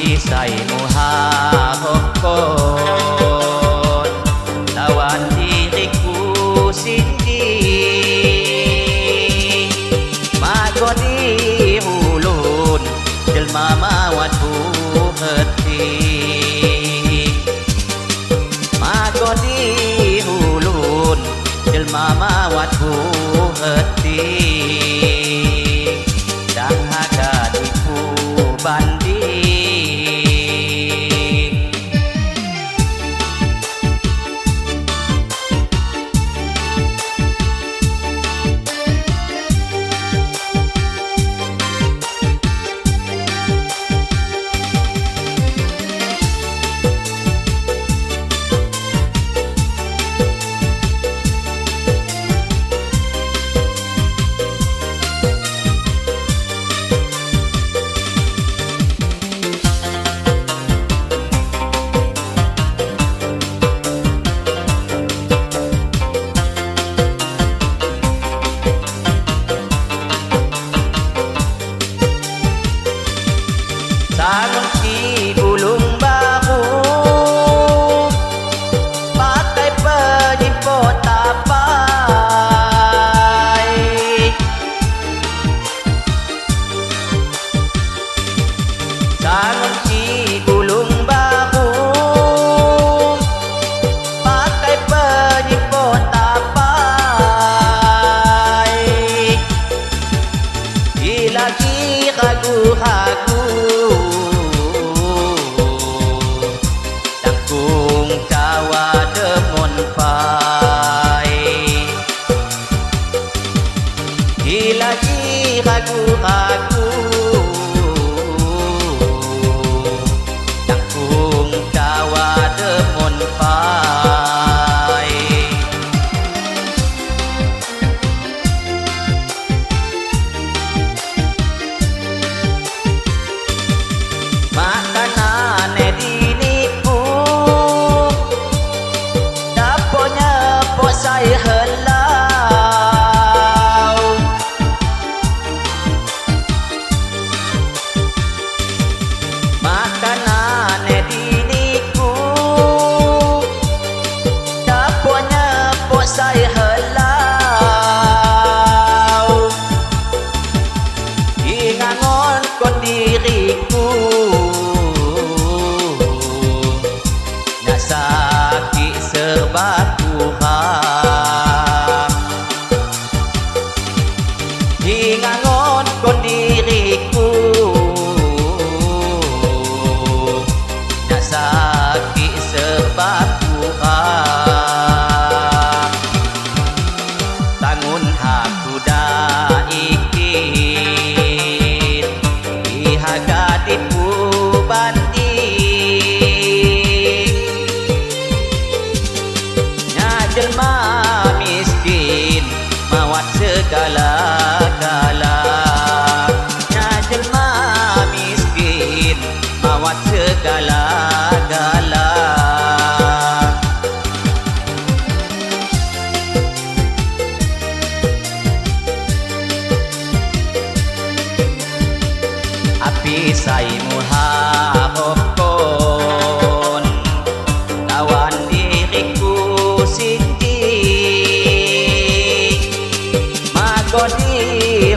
Pisaimu hakon lawan diriku sindi magoni ulun jelma mawatku hati magoni ulun jelma mawatku hati dah hadiku banding Sangon si bulung bahu pakai penyimpot tapai Sangon si bulung bahu pakai penyimpot tapai Ilagi ragu-ragu lagi ragu-ragu tanggung tawa demon pai makanan diniku daponya posai hela makanan diniku daponya posai helau ingangon kon diriku nasaki serba kurang ingangon kon diriku sakit sebab kurang tangun haku dah ikit ihagatiku banding nya jelma miskin mawat segala-gala nya jelma miskin mawat segala-gala api saimu hakon lawan diriku sindi magoni